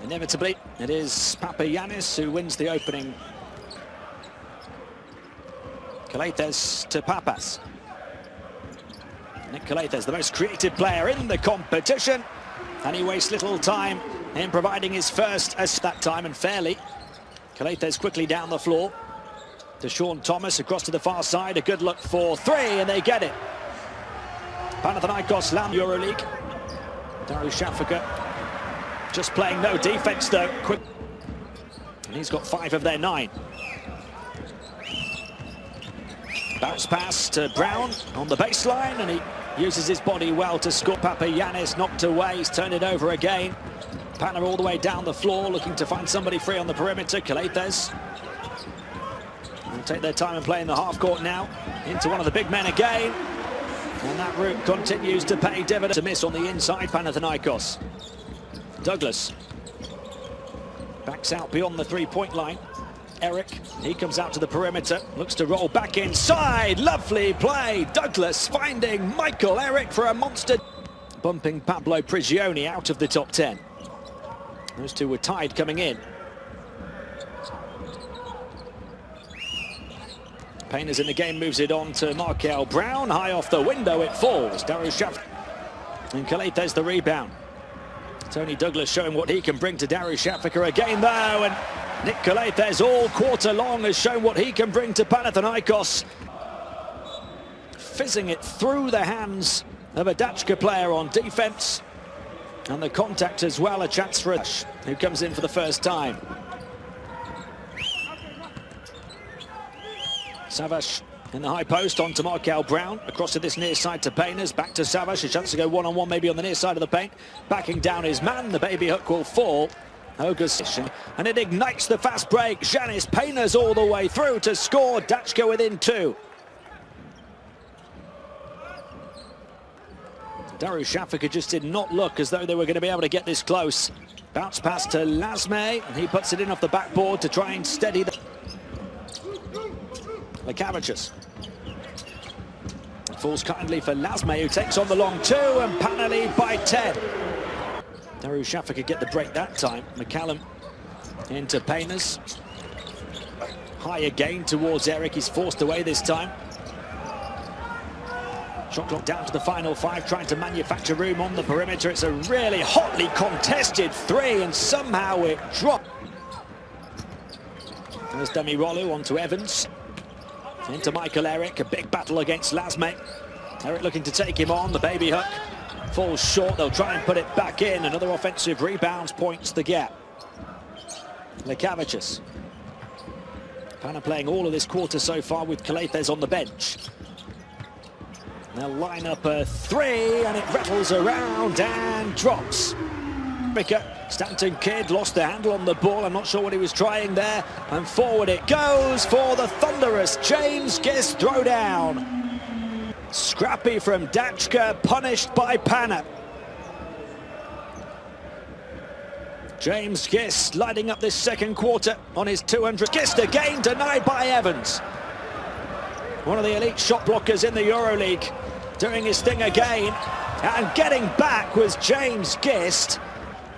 Inevitably, it is Papagyannis who wins the opening. Kaláthes to Pappas. Nick Kaláthes, the most creative player in the competition, and he wastes little time in providing his first assist that time, and fairly. Kaláthes quickly down the floor to Sean Thomas, across to the far side, a good look for three, and they get it. Panathenαϊκός land Euroleague. Νταρουσάφακα just playing no defense though, quick. And he's got 5 of their 9. Bounce pass to Brown on the baseline, and he uses his body well to score. Papagyannis knocked away, he's turned it over again. Pana all the way down the floor, looking to find somebody free on the perimeter. Kaláthes will take their time and play in the half court now. Into one of the big men again. And that route continues to pay dividends. To miss on the inside, Panathenαϊκός. Douglas backs out beyond the three-point line. Έρikk, he comes out to the perimeter, looks to roll back inside. Lovely play. Douglas finding Michael Έρikk for a monster. Bumping Pablo Prigioni out of the top 10. Those two were tied coming in. Painters in the game, moves it on to Markel Brown. High off the window, it falls. Darushav and Kaláthes the rebound. Tony Douglas showing what he can bring to Darushafa again though, and Nick Kaláthes all quarter long has shown what he can bring to Panathenαϊκός. Fizzing it through the hands of a Dachka player on defense. And the contact as well, a chance for Ash, who comes in for the first time. Savage in the high post on to Markel Brown, across to this near side to Painters, back to Savage, a chance to go one-on-one maybe on the near side of the paint. Backing down his man, the baby hook will fall. Hoger's, and it ignites the fast break. Janis Painters all the way through to score. Dachka within 2. Darushafa just did not look as though they were going to be able to get this close. Bounce pass to Lasme, and he puts it in off the backboard to try and steady the... Lekavicius. Falls kindly for Lasme, who takes on the long 2, and Pana lead by 10. Darushafa could get the break that time. McCallum into Painters. High again towards Έρikk, he's forced away this time. Shot clock down to the final 5, trying to manufacture room on the perimeter. It's a really hotly contested 3, and somehow it dropped. There's Demirolu on to Έβανς. Into Michael Έρikk, a big battle against Lasme. Έρikk looking to take him on, the baby hook falls short. They'll try and put it back in. Another offensive rebounds points the gap. Lekavicius. Pana playing all of this quarter so far with Kaláthes on the bench. They'll line up a 3, and it rattles around and drops. Stanton Kidd lost the handle on the ball. I'm not sure what he was trying there. And forward it goes for the thunderous James Gist throwdown. Scrappy from Dachka, punished by Pana. James Gist lighting up this second quarter on his 200. Gist again denied by Έβανς. One of the elite shot blockers in the Euroleague, doing his thing again. And getting back was James Gist.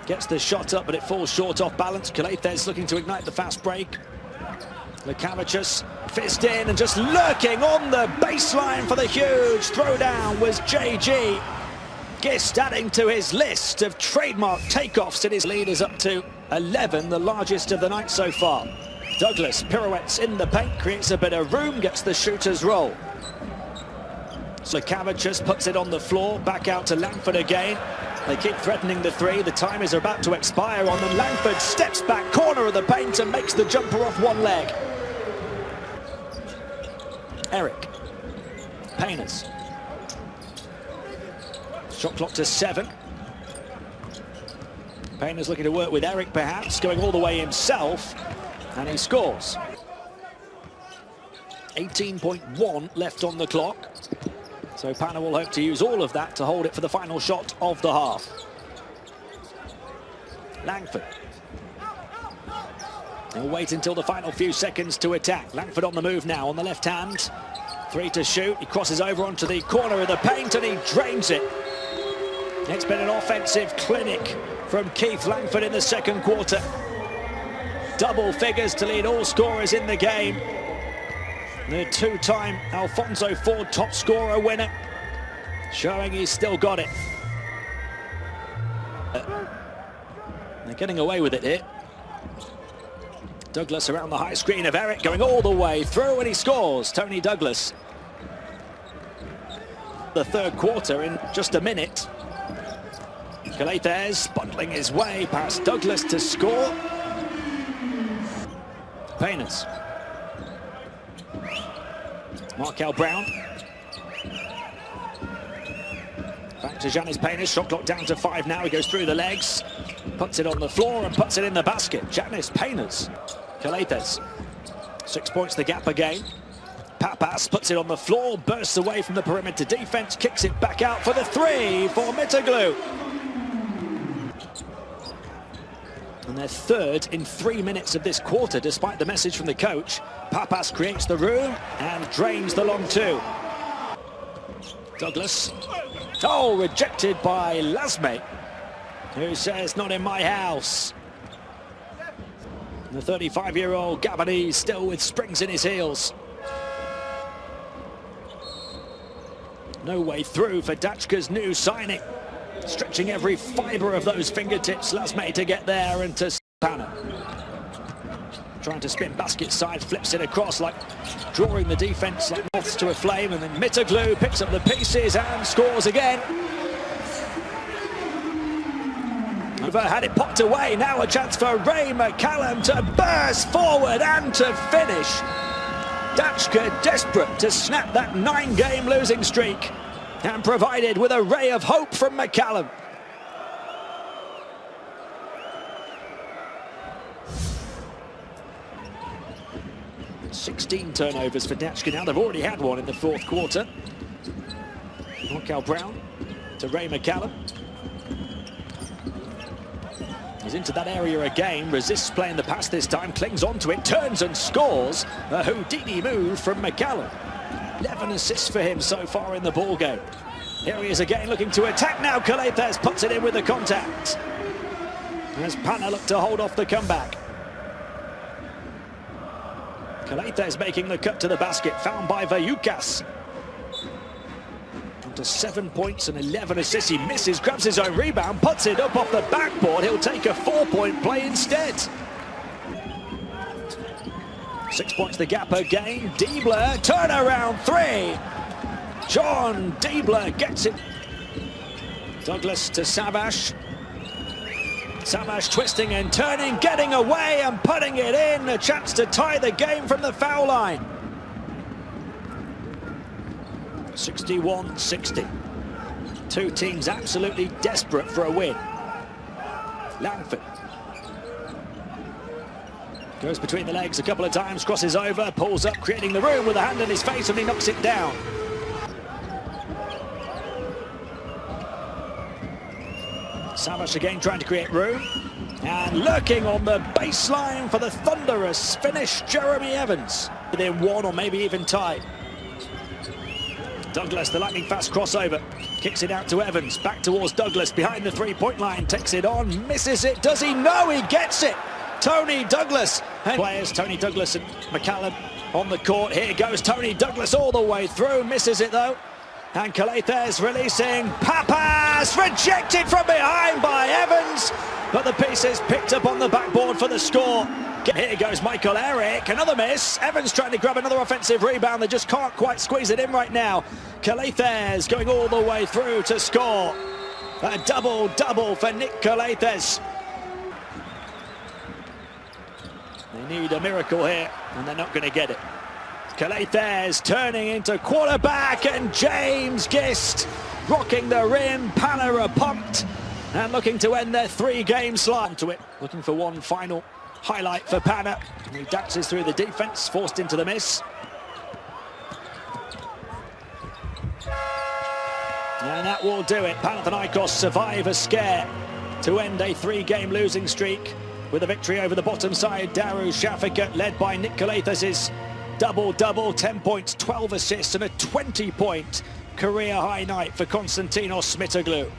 Gets the shot up, but it falls short off balance. Kaláthes looking to ignite the fast break. Lekavicius fist in, and just lurking on the baseline for the huge throwdown was JG. Gist adding to his list of trademark takeoffs, and his lead is up to 11, the largest of the night so far. Douglas pirouettes in the paint, creates a bit of room, gets the shooter's roll. Lekavicius puts it on the floor, back out to Langford again. They keep threatening the 3, the time is about to expire on them. Langford steps back, corner of the paint, and makes the jumper off one leg. Έρikk. Painters. Shot clock to 7. Painters looking to work with Έρikk perhaps, going all the way himself, and he scores. 18.1 left on the clock. So Pana will hope to use all of that to hold it for the final shot of the half. Langford. He'll wait until the final few seconds to attack. Langford on the move now on the left hand. 3 to shoot. He crosses over onto the corner of the paint, and he drains it. It's been an offensive clinic from Keith Langford in the second quarter. Double figures to lead all scorers in the game. The two-time Alfonso Ford top scorer winner, showing he's still got it. They're getting away with it here. Douglas around the high screen of Eric, going all the way through, and he scores. Tony Douglas. The third quarter in just a minute. Kaláthes bundling his way past Douglas to score. Painers. Markel Brown. Back to Giannis Painers, shot clock down to 5 now. He goes through the legs, puts it on the floor and puts it in the basket. Giannis Painers. Kaláthes. 6 points the gap again. Pappas puts it on the floor, bursts away from the perimeter defense, kicks it back out for the three for Mítoglu. And they're third in 3 minutes of this quarter, despite the message from the coach. Pappas creates the room and drains the long two. Douglas. Oh, rejected by Lasme, who says, not in my house. The 35-year-old Gabonese still with springs in his heels. No way through for Dachka's new signing. Stretching every fibre of those fingertips, Lasme to get there, and to Pana. Trying to spin basket side, flips it across, like drawing the defence like moths to a flame, and then Mítoglu picks up the pieces and scores again. Had it popped away, now a chance for Ray McCallum to burst forward and to finish. Dachka desperate to snap that 9-game losing streak, and provided with a ray of hope from McCallum. "16 turnovers for Dachka now. They've already had one in the fourth quarter. Markel Brown to Ray McCallum. He's into that area again, resists playing the pass this time, clings onto it, turns and scores. A Houdini move from McCallum. 11 assists for him so far in the ball game. Here he is again, looking to attack now. Kaláthes puts it in with the contact, as Pana looked to hold off the comeback. Kaláthes making the cut to the basket, found by Vayukas. To 7 points and 11 assists. He misses, grabs his own rebound, puts it up off the backboard. He'll take a 4-point play instead. 6 points the gap again. Dieblers, turnaround three. John Dieblers gets it. Douglas to Savage. Savage twisting and turning, getting away and putting it in. A chance to tie the game from the foul line. 61-60. Two teams absolutely desperate for a win. Langford goes between the legs a couple of times, crosses over, pulls up, creating the room with a hand in his face, and he knocks it down. Savage again trying to create room, and lurking on the baseline for the thunderous finish, Jeremy Έβανς. Within one or maybe even tied. Douglas, the lightning fast crossover, kicks it out to Έβανς, back towards Douglas, behind the three-point line, takes it on, misses it, does he? No, he gets it! Tony Douglas, and players, Tony Douglas and McCallum on the court. Here goes Tony Douglas all the way through, misses it though, and Kaláthes releasing, Pappas, rejected from behind by Έβανς, but the piece is picked up on the backboard for the score. Here goes Michael Eric, another miss. Έβανς trying to grab another offensive rebound. They just can't quite squeeze it in right now. Kaláthes going all the way through to score. A double-double for Nick Kaláthes. They need a miracle here, and they're not going to get it. Kaláthes turning into quarterback, and James Gist rocking the rim. Pana are pumped and looking to end their 3-game slide to it. Looking for one final highlight for Pana. He dances through the defense, forced into the miss. And that will do it. Panathinaikos survive a scare to end a 3-game losing streak with a victory over the bottom side. Darusάφακα, led by Nick Kaláthes' double-double, 10 points, 12 assists, and a 20-point career high night for Konstantinos Mítoglu.